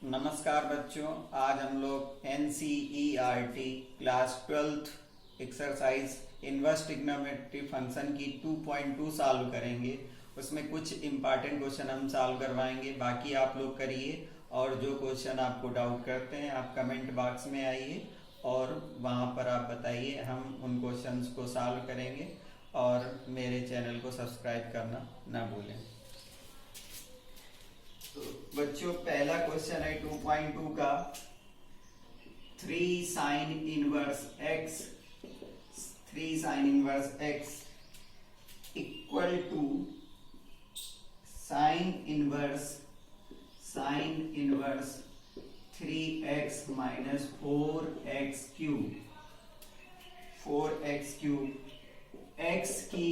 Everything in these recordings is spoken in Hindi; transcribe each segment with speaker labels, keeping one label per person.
Speaker 1: नमस्कार बच्चों, आज हम लोग NCERT class 12th exercise inverse trigonometry function की 2.2 सॉल्व करेंगे। उसमें कुछ इम्पॉर्टेंट क्वेश्चन हम सॉल्व करवाएंगे, बाकी आप लोग करिए। और जो क्वेश्चन आपको डाउट करते हैं आप कमेंट बॉक्स में आइए और वहाँ पर आप बताइए, हम उन क्वेश्चंस को सॉल्व करेंगे। और मेरे चैनल को सब्सक्राइब करना ना भूलें। तो बच्चों, पहला क्वेश्चन है 2.2 का। 3 sine inverse x equal to sine inverse 3x minus 4x cube. x की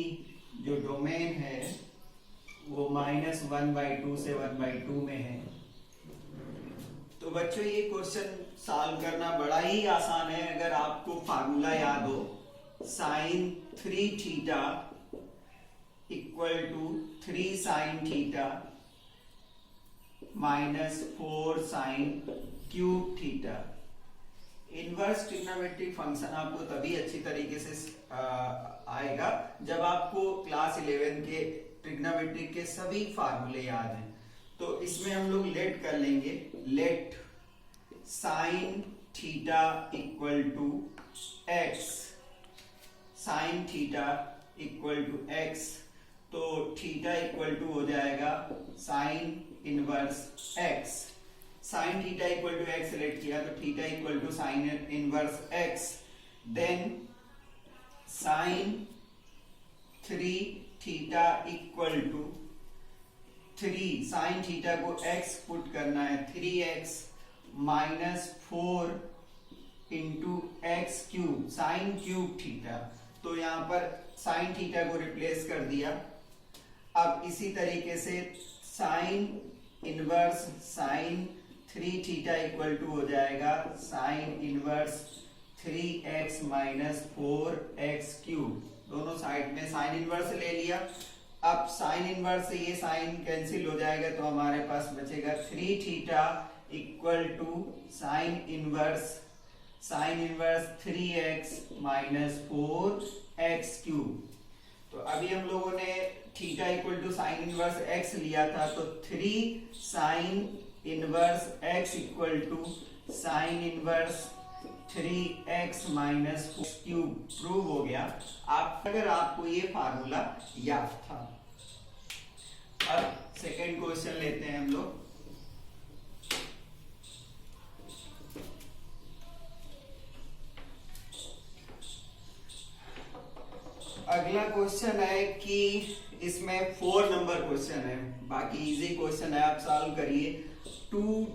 Speaker 1: जो डोमेन है वो -1/2 से 1/2 में है। तो बच्चों, ये क्वेश्चन सॉल्व करना बड़ा ही आसान है अगर आपको फार्मूला याद हो। Sine 3 theta equal to 3 sine theta minus 4 sine cube theta. Inverse trigonometric function आपको तभी अच्छी तरीके से आएगा जब आपको क्लास 11 के ट्रिग्नोमेट्रिक के सभी फार्मूले याद हैं। तो इसमें हम लोग लेट कर लेंगे। Let sine theta equal to x, sine theta equal to x. तो थीटा इक्वल टू हो जाएगा sine inverse x. Sine theta equal to x let किया तो theta equal to sine inverse x. Then sine 3 theta equal to 3 sine theta को x पुट करना है, 3x minus 4 into x cube sine cube theta. तो यहां पर साइन थीटा को रिप्लेस कर दिया। अब इसी तरीके से sine inverse sine 3 theta equal to हो जाएगा sine inverse 3x minus 4x cube. दोनों साइड में साइन इनवर्स ले लिया। अब साइन इनवर्स से ये साइन कैंसिल हो जाएगा तो हमारे पास बचेगा 3 theta equal to sine inverse 3x minus 4x cube. तो अभी हम लोगों ने theta equal to sine inverse x लिया था, तो 3 sine inverse x equal to sine inverse 3x minus 4 cube prove हो गया। अगर आपको ये फार्मूला याद था। अब सेकेंड क्वेश्चन लेते हैं हम लोग। अगला क्वेश्चन है कि इसमें 4 नंबर क्वेश्चन है, बाकी इजी क्वेश्चन है, आप सॉल्व करिए। 2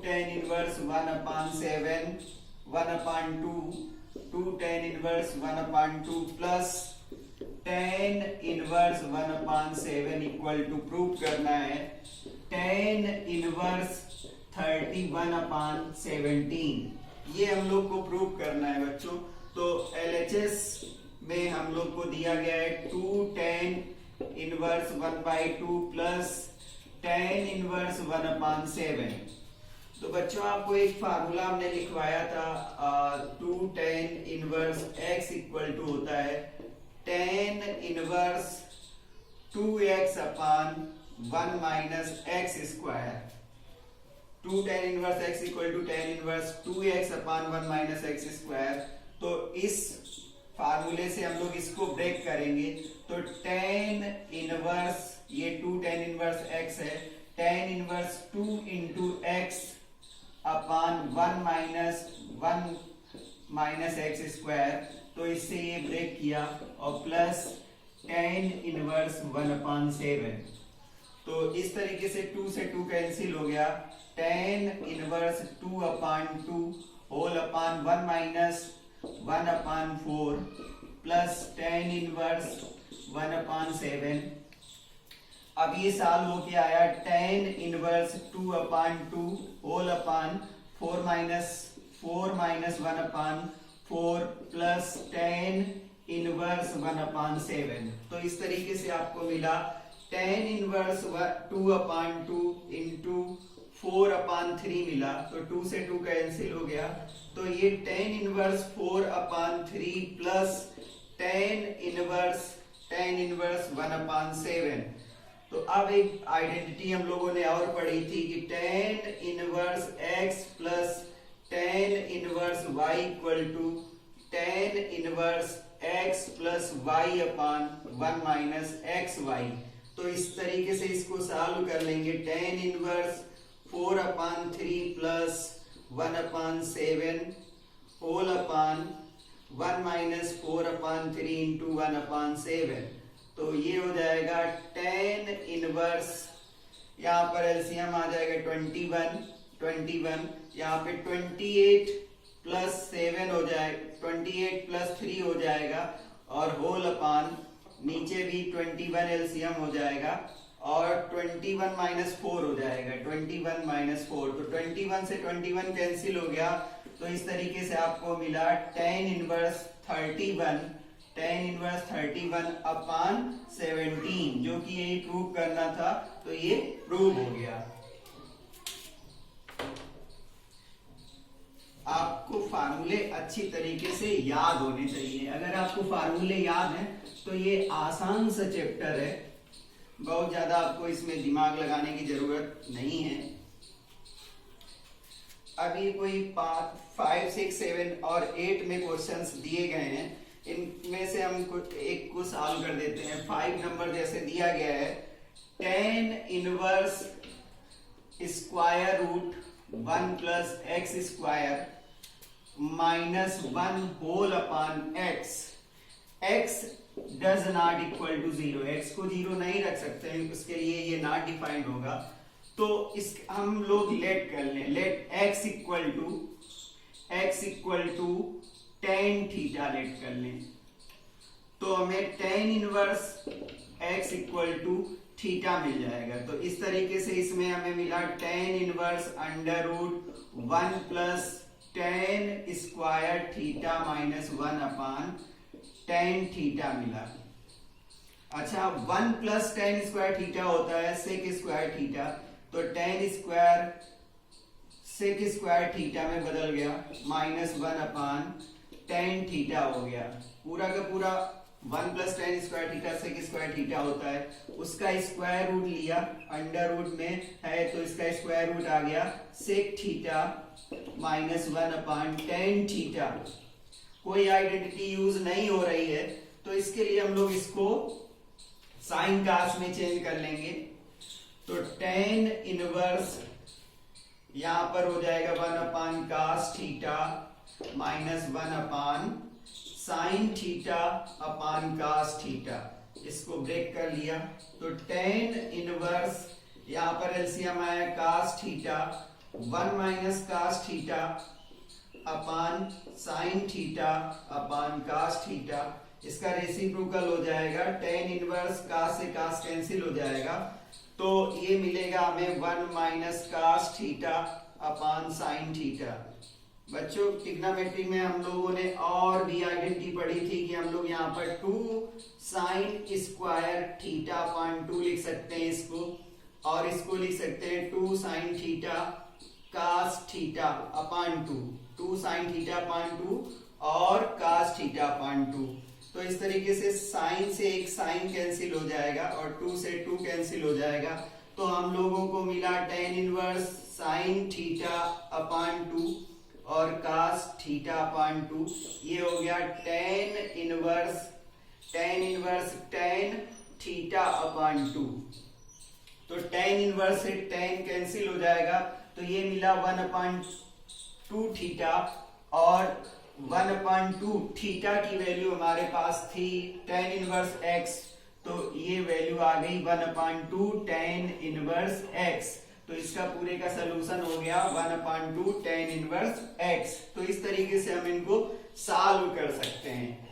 Speaker 1: tan inverse 1/7 1/2 2 tan inverse 1/2 plus tan inverse 1/7 equal to prove करना है tan इनवर्स 31/17। ये हम लोग को प्रूव करना है बच्चों। तो LHS में हम लोग को दिया गया है 2 tan inverse 1/2 plus tan inverse 1/7। तो बच्चों, आपको एक फार्मूला हमने लिखवाया था 2 tan inverse x equal to होता है tan inverse 2x upon 1 minus x square. 2 tan inverse x equal to tan inverse 2x upon 1 minus x square. तो इस फार्मूले से हम लोग इसको ब्रेक करेंगे। तो tan इनवर्स, ये 2 tan इनवर्स x है, tan इनवर्स 2 इंटू x अपान 1 माइनस एक्स स्क्वायर। तो इससे ये ब्रेक किया और प्लस tan इनवर्स 1/7। तो इस तरीके से 2 से 2 कैंसिल हो गया। tan inverse 2/2 whole upon 1 minus 1/4 plus tan inverse 1/7। अब ये साल हो के आया tan inverse 2/2 whole upon 4 minus 1/4 plus tan inverse 1/7। तो इस तरीके से आपको मिला tan इनवर्स 2/2 इंटू 4/3 मिला, तो 2 से 2 कैंसिल हो गया, तो ये tan inverse 4/3 plus tan inverse 1/7। तो अब एक आइडेंटिटी हम लोगों ने और पढ़ी थी कि tan inverse x plus tan inverse y equal to tan inverse x plus y upon 1 minus xy। तो इस तरीके से इसको सॉल्व कर लेंगे। tan inverse 4/3 plus 1/7 whole upon 1 minus 4/3 into 1/7। तो ये हो जाएगा tan इनवर्स, यहाँ पर एलसीएम आ जाएगा 21, यहाँ पे 28 प्लस 7 हो जाएगा, 28 प्लस 3 हो जाएगा, और होल अपान नीचे भी 21 एलसीएम हो जाएगा, और 21 माइनस 4 हो जाएगा, 21 माइनस 4, तो 21 से 21 कैंसिल हो गया। तो इस तरीके से आपको मिला tan इनवर्स 31 अपान 17, जो कि यही प्रूव करना था, तो ये प्रूव हो गया। आपको फार्मूले अच्छी तरीके से याद होने चाहिए। अगर आपको फार्मूले याद हैं तो ये आसान सा चैप्टर है, बहुत ज्यादा आपको इसमें दिमाग लगाने की जरूरत नहीं है। अभी कोई 5, 6, 7 और 8 में क्वेश्चंस दिए गए हैं, इनमें से हम एक को सॉल्व कर देते हैं। 5 नंबर जैसे दिया गया है, tan inverse square root 1 plus x square minus 1 whole upon x, x does not equal to 0, x को 0 नहीं रख सकते हैं, उसके लिए ये नॉट डिफाइंड होगा। तो इस हम लोग लेट कर लें, let x equal to tan theta let कर लें, तो हमें tan inverse x equal to theta मिल जाएगा। तो इस तरीके से इसमें हमें मिला tan inverse under root 1 plus tan square theta minus 1 upon tan theta मिला। अच्छा, 1 प्लस tan स्क्वायर थीटा होता है sec स्क्वायर थीटा, तो tan square sec square theta में बदल गया, माइनस 1 अपान tan थीटा हो गया। पूरा का पूरा 1 plus tan square theta sec square theta होता है, उसका स्क्वायर रूट लिया, अंडर रूट में है तो इसका स्क्वायर रूट आ गया sec theta minus 1 upon tan theta. कोई आइडेंटिटी यूज नहीं हो रही है, तो इसके लिए हम लोग इसको साइन कास में चेंज कर लेंगे। तो tan इनवर्स यहां पर हो जाएगा 1 upon cos theta minus 1 upon sine theta upon cos theta, इसको ब्रेक कर लिया। तो tan इनवर्स यहां पर एलसीएम आया cos theta 1 minus cos theta upon sine theta upon cos theta, इसका रेसिप्रोकल हो जाएगा, tan इनवर्स कास से कास कैंसिल हो जाएगा, तो ये मिलेगा हमें 1 minus cos theta upon sine theta. बच्चों, ट्रिग्नोमेट्री में हम लोगों ने और भी आइडेंटिटी पढ़ी थी कि हम लोग यहाँ पर 2 साइन स्क्वायर थीटा अपान 2 लिख सकते हैं इसको, और इसको लिख सकते हैं 2 sine theta cos theta upon 2 sine theta upon 2 और कास थीटा अपान 2। तो इस तरीके से साइन से एक साइन कैंसिल हो जाएगा और 2 से 2 कैंसिल हो जाएगा, तो हम लोगों को मिला tan inverse sine theta upon 2 और कास थीटा अपान 2। ये हो गया tan inverse tan theta upon 2। तो tan इनवर्स से tan कैंसिल हो जाएगा, तो ये मिला 1 अपान 2 थीटा, और 1 अपान 2 थीटा की वैल्यू हमारे पास थी tan इनवर्स x, तो ये वैल्यू आ गई 1 अपान 2 tan इनवर्स x। तो इसका पूरे का सलूशन हो गया 1 अपान 2 tan इनवर्स x। तो इस तरीके से हम इनको सॉल्व कर सकते हैं।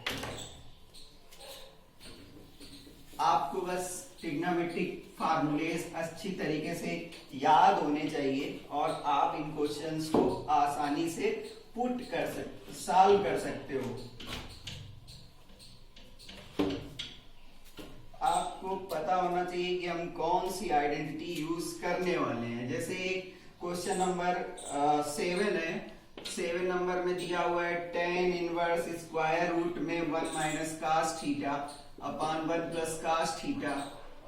Speaker 1: आपको बस ट्रिग्नोमेट्रिक फार्मूलेस अच्छी तरीके से याद होने चाहिए, और आप इन क्वेश्चंस को आसानी से पुट कर सकते, सॉल्व कर सकते हो। आपको पता होना चाहिए कि हम कौन सी आइडेंटिटी यूज करने वाले हैं। जैसे एक क्वेश्चन नंबर 7 है। 7 नंबर में दिया हुआ है tan इनवर्स स्क्वायर रूट में 1 minus cos theta upon 1 plus cos theta.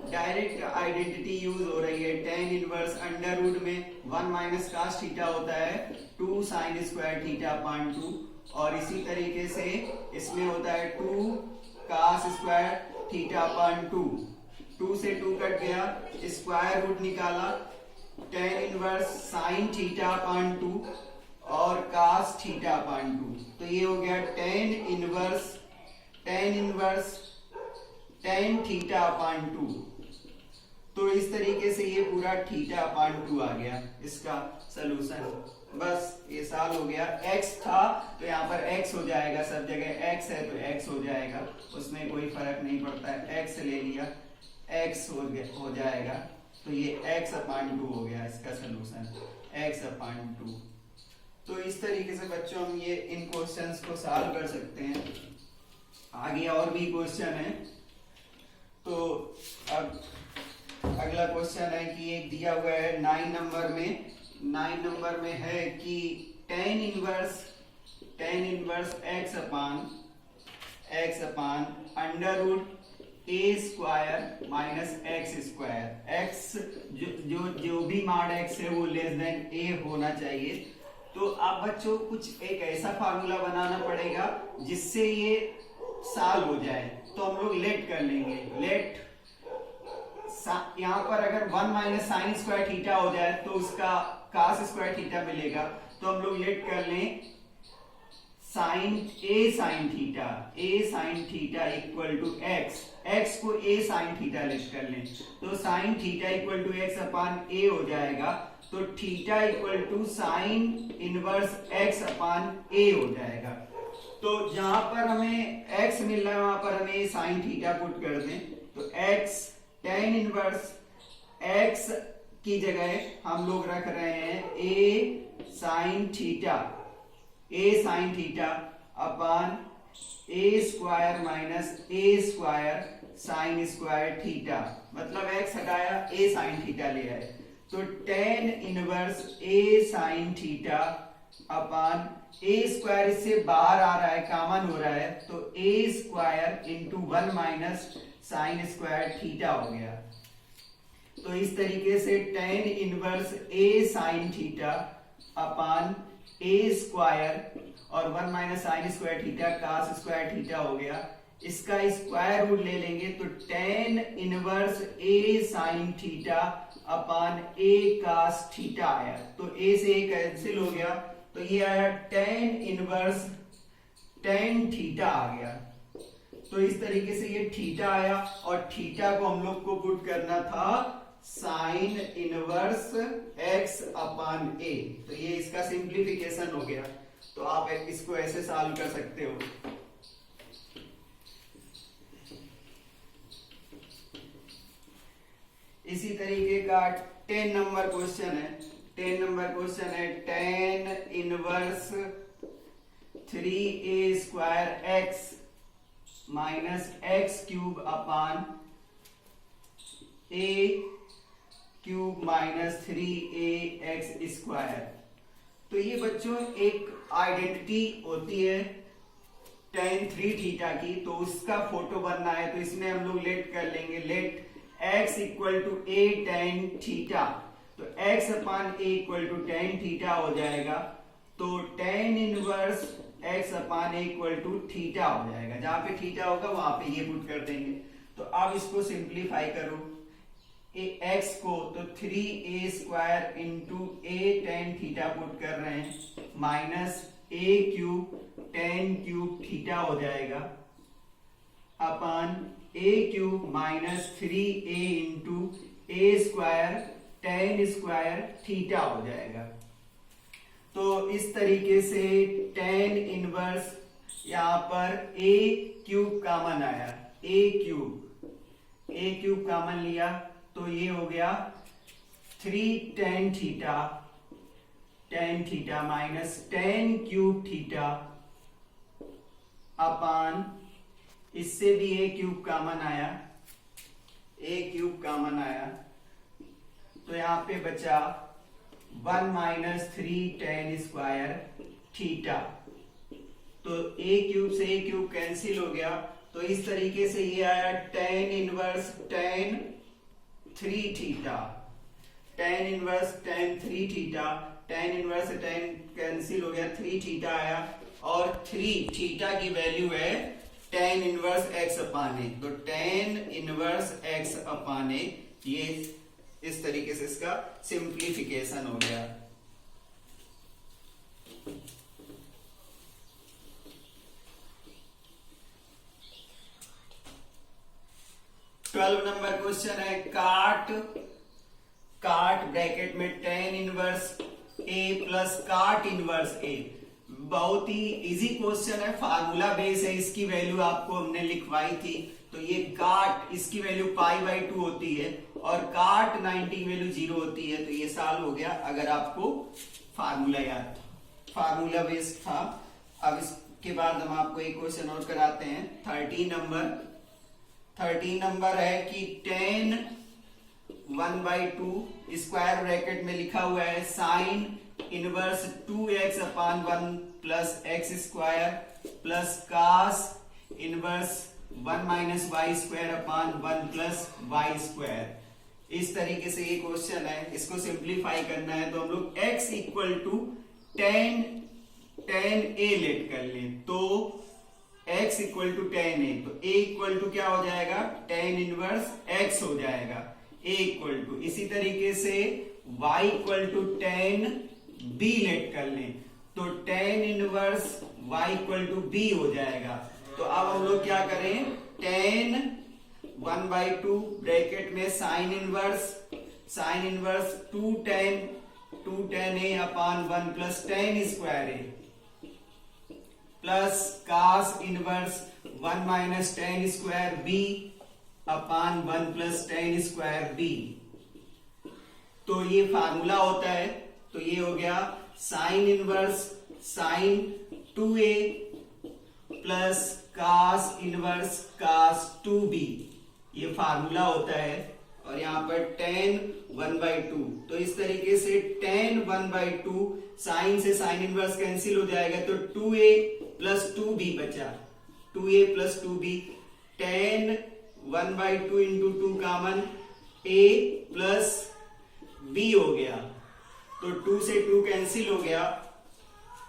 Speaker 1: Direct identity use हो रही है। tan इनवर्स अंडर रूट में 1 माइनस कास थीटा होता है 2 साइन स्क्वायर थीटा अपॉन 2, और इसी तरीके से इसमें होता है 2 कास स्क्वायर थीटा अपॉन 2। 2 से 2 कट गया, स्क्वायर रूट निकाला, tan inverse sine theta upon 2 और कास थीटा अपॉन 2। तो ये हो गया tan inverse tan theta upon 2। तो इस तरीके से ये पूरा थीटा अपॉन 2 आ गया इसका सलूशन। बस ये सॉल्व हो गया। x था तो यहाँ पर x हो जाएगा, सब जगह x है तो x हो जाएगा, उसमें कोई फर्क नहीं पड़ता है। x ले लिया, x हो जाएगा, तो ये x अपॉन 2 हो गया इसका सलूशन, x अपॉन 2। तो इस तरीके से बच्चों हम ये इन क्वेश्चंस को सॉल्व कर सकते हैं। आगे और भी क्वेश्चन है। तो अब अगला क्वेश्चन है कि एक दिया हुआ है 9 नंबर में है कि tan inverse x upon under root a square minus x square. x जो भी मान x है वो लेस देन a होना चाहिए। तो आप बच्चों कुछ एक ऐसा फार्मूला बनाना पड़ेगा जिससे ये सॉल्व हो जाए। तो हम लोग लेट कर लेंगे। लेट यहाँ पर अगर 1 माइनस साइन स्क्वायर थीटा हो जाए तो उसका कास स्क्वायर थीटा मिलेगा। तो हम लोग लेट कर लें a sine theta equal to x को a साइन थीटा लेट कर लें। तो sine theta equal to x upon a हो जाएगा। तो theta equal to sine inverse x upon a हो जाएगा। तो जहां पर हमें x मिल रहा है वहां पर हमें साइन थीटा पुट कर दें। तो x tan इनवर्स x की जगह हम लोग रख रहे हैं a sine theta upon a square minus a square sine square theta. मतलब x हटाया, a साइन थीटा ले आए। तो tan inverse a sine theta upon a square इससे बाहर आ रहा है, कॉमन हो रहा है, तो a square into 1 minus sine square theta हो गया। तो इस तरीके से tan inverse a sine theta upon a square और 1 minus sine square theta cos square theta हो गया। इसका स्क्वायर रूट ले लेंगे तो tan inverse a sine theta upon a cos theta आया। तो a से a कैंसिल हो गया, तो ये आया tan इनवर्स tan थीटा आ गया। तो इस तरीके से ये थीटा आया और थीटा को हम लोग को पुट करना था sign inverse x upon a। तो ये इसका सिंप्लीफिकेशन हो गया। तो आप इसको ऐसे सॉल्व कर सकते हो। इसी तरीके का 10 नंबर क्वेश्चन है। 10 नंबर क्वेश्चन है tan inverse 3a square x minus x cube upon a cube minus 3ax square. तो ये बच्चों एक आइडेंटिटी होती है tan 3 थीटा की, तो उसका फोटो बनना है। तो इसमें हम लोग लेट कर लेंगे। Let x equal to a tan theta, तो x upon a equal to tan theta हो जाएगा। तो tan inverse x upon a equal to theta हो जाएगा। जहां पे थीटा होगा वहां पे ये पुट कर देंगे। तो अब इसको सिंप्लीफाई करो x को, तो 3a square into a tan theta put कर रहे हैं minus a cube tan cube theta हो जाएगा upon a cube minus 3a into a square tan square theta हो जाएगा। तो इस तरीके से tan इनवर्स यहां पर a क्यूब कॉमन आया, a क्यूब कॉमन लिया, तो ये हो गया 3 tan theta minus tan cube theta upon, इससे भी a क्यूब कॉमन आया, तो यहां पे बचा 1 माइनस 3 tan स्क्वायर थीटा। तो a क्यूब से a क्यूब कैंसिल हो गया, तो इस तरीके से ये आया tan inverse tan 3 theta, tan inverse tan 3 theta, tan inverse tan cancel हो गया, 3 थीटा आया, और 3 थीटा की वैल्यू है tan इनवर्स x अपान ए। तो tan इनवर्स x अपान ए, ये इस तरीके से इसका सिंप्लीफिकेशन हो गया। ट्वेल्व नंबर क्वेश्चन है, काट ब्रैकेट में tan इनवर्स a प्लस काट इनवर्स a। बहुत ही इजी क्वेश्चन है, फार्मूला बेस है, इसकी वैल्यू आपको हमने लिखवाई थी। तो ये काट, इसकी वैल्यू π/2 होती है और काट 90 की वैल्यू 0 होती है। तो ये सॉल्व हो गया अगर आपको फार्मूला याद, फार्मूला बेस्ड था। अब इसके बाद हम आपको एक क्वेश्चन और कराते हैं। 13 नंबर है कि tan 1/2 स्क्वायर ब्रैकेट में लिखा हुआ है sine inverse 2x upon 1 plus x square plus cos inverse 1 minus y square upon 1 plus y square. इस तरीके से ये क्वेश्चन है, इसको सिंप्लीफाई करना है। तो हम लोग x equal to tan a let कर लें, तो x equal to tan a, तो a इक्वल टू क्या हो जाएगा, tan इनवर्स x हो जाएगा, a इक्वल टू। इसी तरीके से y equal to tan b let कर लें, तो tan inverse y equal to b हो जाएगा। तो अब हम लोग क्या करें, tan 1/2 ब्रैकेट में sine inverse 2 tan a upon 1 plus tan square a plus cos inverse 1 minus tan square b upon 1 plus tan square b। तो ये फार्मूला होता है। तो ये हो गया sine inverse sine 2a plus cos inverse cos 2b, ये फार्मूला होता है। और यहाँ पर tan 1/2, तो इस तरीके से tan 1/2 साइन से साइन इनवर्स कैंसिल हो जाएगा, तो 2a प्लस 2b बचा, 2a plus 2b, tan 1/2 into 2 common, a plus b हो गया, तो 2 से 2 कैंसिल हो गया।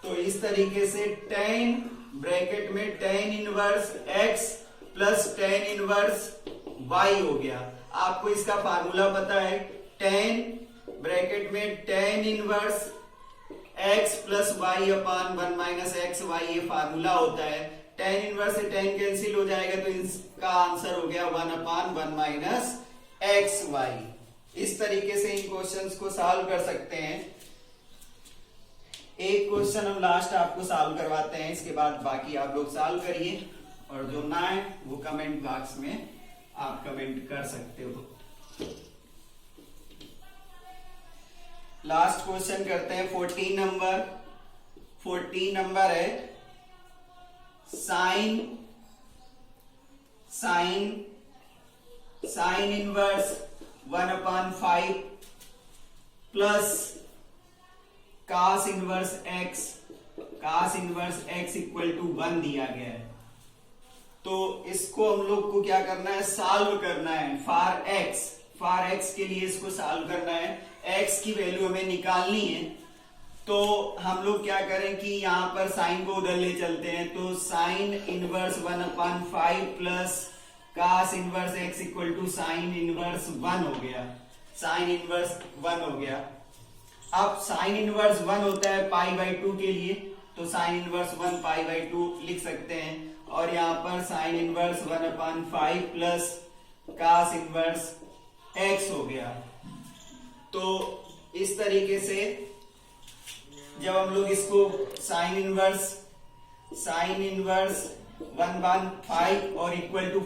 Speaker 1: तो इस तरीके से tan ब्रैकेट में tan inverse x plus tan inverse y हो गया। आपको इसका फार्मूला पता है, tan ब्रैकेट में tan inverse x plus y upon 1 minus x Y, ये फार्मूला होता है। tan इनवर्स से tan कैंसिल हो जाएगा, तो इसका आंसर हो गया 1 अपान 1 माइनस एक्स वाई। इस तरीके से इन क्वेश्चंस को सॉल्व कर सकते हैं। एक क्वेश्चन हम लास्ट आपको सॉल्व करवाते हैं, इसके बाद बाकी आप लोग सॉल्व करिए, और जो ना है वो कमेंट बॉक्स में आप कमेंट कर सकते हो। लास्ट क्वेश्चन करते हैं। 14 नंबर है sine inverse 1/5 plus cos inverse x equal to 1 दिया गया है। तो इसको हम लोग को क्या करना है, सॉल्व करना है। फॉर x के लिए इसको सॉल्व करना है, x की वैल्यू हमें निकालनी है। तो हम लोग क्या करें कि यहां पर साइन को उधर ले चलते हैं, तो sine inverse 1/5 plus cos inverse x equal to sine inverse 1 हो गया, साइन इनवर्स 1 हो गया। अब साइन इनवर्स 1 होता है π/2 के लिए, तो साइन इनवर्स 1 π/2 लिख सकते हैं। और यहाँ पर sine inverse 1/5 plus cos inverse x हो गया। तो इस तरीके से जब हम लोग इसको साइन इनवर्स 1/5 और equal to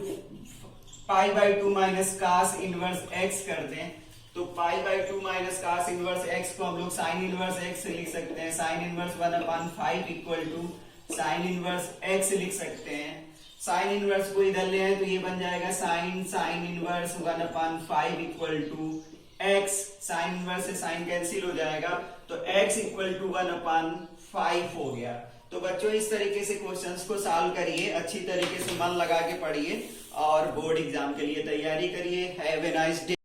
Speaker 1: π/2 minus cos inverse x कर दें, तो π/2 माइनस कास इनवर्स x को हम लोग साइन इनवर्स x से लिख सकते हैं। Sine inverse 1/5 equal to sine inverse x लिख सकते हैं। साइन इनवर्स को इधर ले आए तो ये बन जाएगा sine inverse 1/5 equal to x sine inverse से साइन कैंसिल हो जाएगा, तो x इक्वल टू 1/5 हो गया। तो बच्चों इस तरीके से क्वेश्चंस को सॉल्व करिए, अच्छी तरीके से मन लगा के पढ़िए और बोर्ड एग्जाम के लिए तैयारी करिए। Have a nice day.